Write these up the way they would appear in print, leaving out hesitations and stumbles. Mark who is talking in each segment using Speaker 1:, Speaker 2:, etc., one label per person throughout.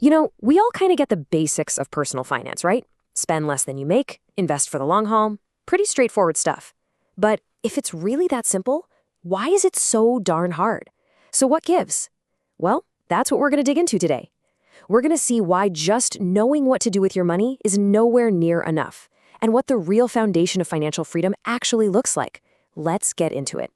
Speaker 1: We all kind of get the basics of personal finance, right? Spend less than you make, invest for the long haul, pretty straightforward stuff. But if it's really that simple, why is it so darn hard? So what gives? Well, that's what we're going to dig into today. We're going to see why just knowing what to do with your money is nowhere near enough, and what the real foundation of financial freedom actually looks like. Let's get into it.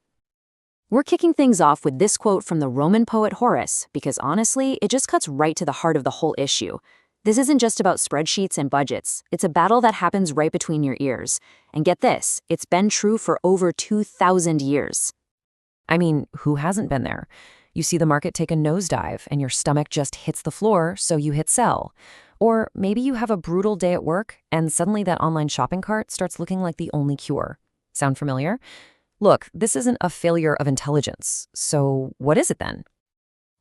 Speaker 1: We're kicking things off with this quote from the Roman poet Horace, because honestly, it just cuts right to the heart of the whole issue. This isn't just about spreadsheets and budgets. It's a battle that happens right between your ears. And get this, it's been true for over 2,000 years.
Speaker 2: I mean, who hasn't been there? You see the market take a nosedive and your stomach just hits the floor, so you hit sell. Or maybe you have a brutal day at work and suddenly that online shopping cart starts looking like the only cure. Sound familiar? Look, this isn't a failure of intelligence. So what is it then?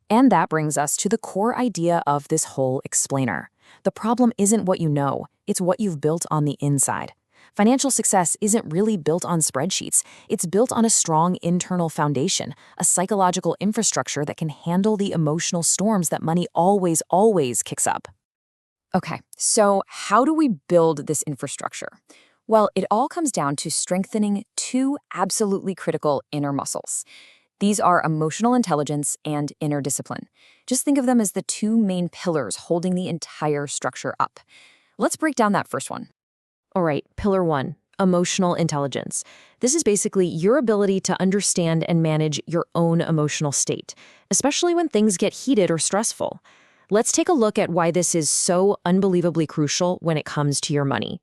Speaker 1: And that brings us to the core idea of this whole explainer. The problem isn't what you know, it's what you've built on the inside. Financial success isn't really built on spreadsheets. It's built on a strong internal foundation, a psychological infrastructure that can handle the emotional storms that money always kicks up. Okay, so how do we build this infrastructure? Well, it all comes down to strengthening two absolutely critical inner muscles. These are emotional intelligence and inner discipline. Just think of them as the two main pillars holding the entire structure up. Let's break down that first one. All right, pillar one, emotional intelligence. This is basically your ability to understand and manage your own emotional state, especially when things get heated or stressful. Let's take a look at why this is so unbelievably crucial when it comes to your money.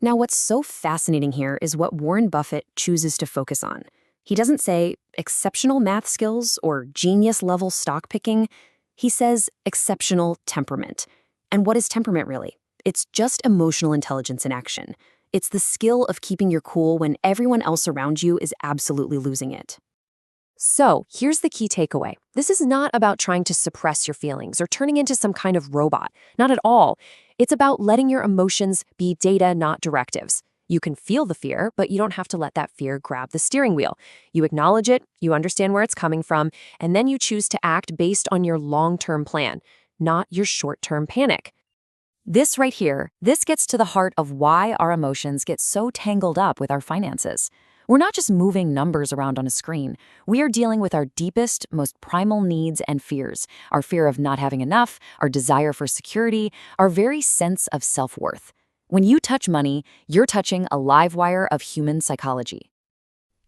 Speaker 1: Now, what's so fascinating here is what Warren Buffett chooses to focus on. He doesn't say exceptional math skills or genius-level stock picking. He says exceptional temperament. And what is temperament really? It's just emotional intelligence in action. It's the skill of keeping your cool when everyone else around you is absolutely losing it. So, here's the key takeaway. This is not about trying to suppress your feelings or turning into some kind of robot. Not at all. It's about letting your emotions be data, not directives. You can feel the fear, but you don't have to let that fear grab the steering wheel. You acknowledge it, you understand where it's coming from, and then you choose to act based on your long-term plan, not your short-term panic. This right here, this gets to the heart of why our emotions get so tangled up with our finances. We're not just moving numbers around on a screen. We are dealing with our deepest, most primal needs and fears, our fear of not having enough, our desire for security, our very sense of self-worth. When you touch money, you're touching a live wire of human psychology.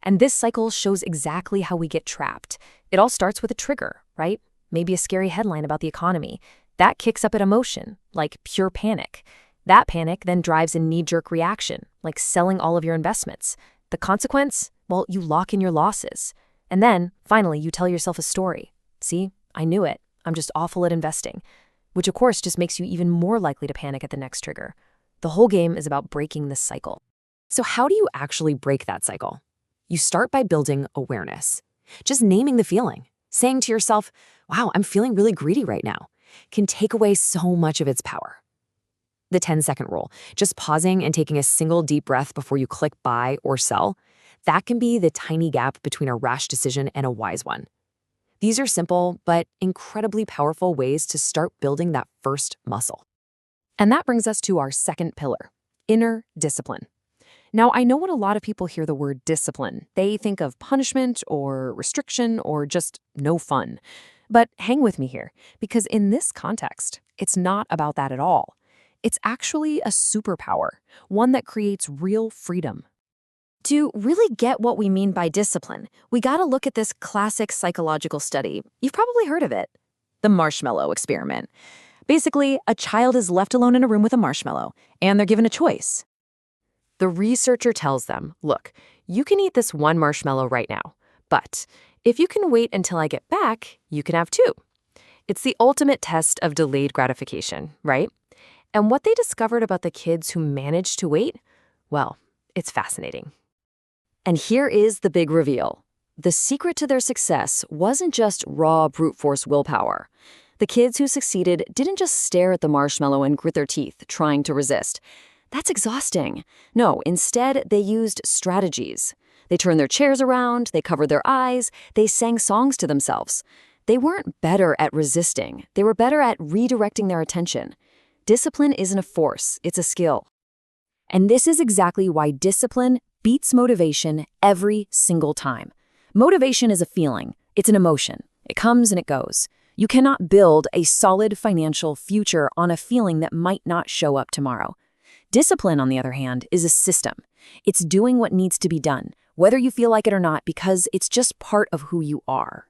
Speaker 1: And this cycle shows exactly how we get trapped. It all starts with a trigger, right? Maybe a scary headline about the economy. That kicks up an emotion, like pure panic. That panic then drives a knee-jerk reaction, like selling all of your investments. The consequence? Well, you lock in your losses. And then, finally, you tell yourself a story. See, I knew it. I'm just awful at investing. Which, of course, just makes you even more likely to panic at the next trigger. The whole game is about breaking this cycle. So how do you actually break that cycle? You start by building awareness. Just naming the feeling. Saying to yourself, wow, I'm feeling really greedy right now, can take away so much of its power. The 10-second rule, just pausing and taking a single deep breath before you click buy or sell, that can be the tiny gap between a rash decision and a wise one. These are simple but incredibly powerful ways to start building that first muscle. And that brings us to our second pillar, inner discipline. Now, I know when a lot of people hear the word discipline, they think of punishment or restriction or just no fun. But hang with me here, because in this context, it's not about that at all. It's actually a superpower, one that creates real freedom. To really get what we mean by discipline, we gotta look at this classic psychological study. You've probably heard of it, the marshmallow experiment. Basically, a child is left alone in a room with a marshmallow, and they're given a choice. The researcher tells them, look, you can eat this one marshmallow right now, but if you can wait until I get back, you can have two. It's the ultimate test of delayed gratification, right? And what they discovered about the kids who managed to wait, well, it's fascinating. And here is the big reveal. The secret to their success wasn't just raw brute force willpower. The kids who succeeded didn't just stare at the marshmallow and grit their teeth, trying to resist. That's exhausting. No, instead, they used strategies. They turned their chairs around, they covered their eyes, they sang songs to themselves. They weren't better at resisting. They were better at redirecting their attention. Discipline isn't a force, it's a skill. And this is exactly why discipline beats motivation every single time. Motivation is a feeling. It's an emotion. It comes and it goes. You cannot build a solid financial future on a feeling that might not show up tomorrow. Discipline, on the other hand, is a system. It's doing what needs to be done, whether you feel like it or not, because it's just part of who you are.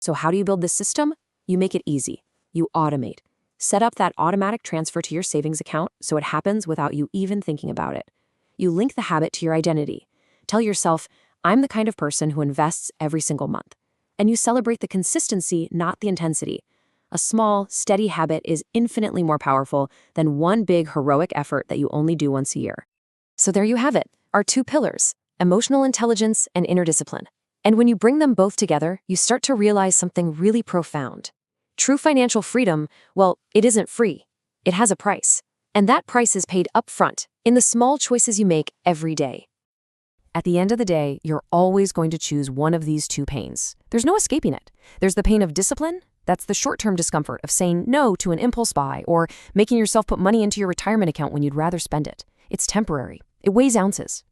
Speaker 1: So how do you build this system? You make it easy. You automate. Set up that automatic transfer to your savings account so it happens without you even thinking about it. You link the habit to your identity. Tell yourself, I'm the kind of person who invests every single month. And you celebrate the consistency, not the intensity. A small, steady habit is infinitely more powerful than one big heroic effort that you only do once a year. So there you have it, our two pillars, emotional intelligence and inner discipline. And when you bring them both together, you start to realize something really profound. True financial freedom, well, it isn't free. It has a price. And that price is paid upfront in the small choices you make every day. At the end of the day, you're always going to choose one of these two pains. There's no escaping it. There's the pain of discipline. That's the short-term discomfort of saying no to an impulse buy or making yourself put money into your retirement account when you'd rather spend it. It's temporary. It weighs ounces.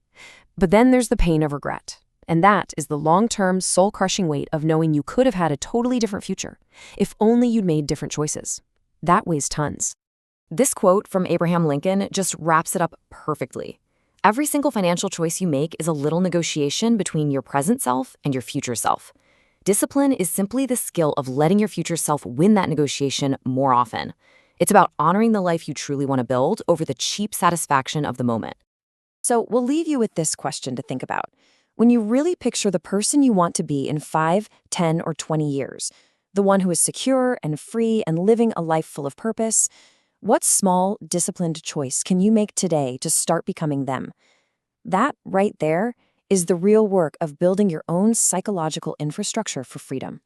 Speaker 1: But then there's the pain of regret. And that is the long-term, soul-crushing weight of knowing you could have had a totally different future, if only you'd made different choices. That weighs tons. This quote from Abraham Lincoln just wraps it up perfectly. Every single financial choice you make is a little negotiation between your present self and your future self. Discipline is simply the skill of letting your future self win that negotiation more often. It's about honoring the life you truly want to build over the cheap satisfaction of the moment. So we'll leave you with this question to think about. When you really picture the person you want to be in 5, 10, or 20 years, the one who is secure and free and living a life full of purpose, what small, disciplined choice can you make today to start becoming them? That right there is the real work of building your own psychological infrastructure for freedom.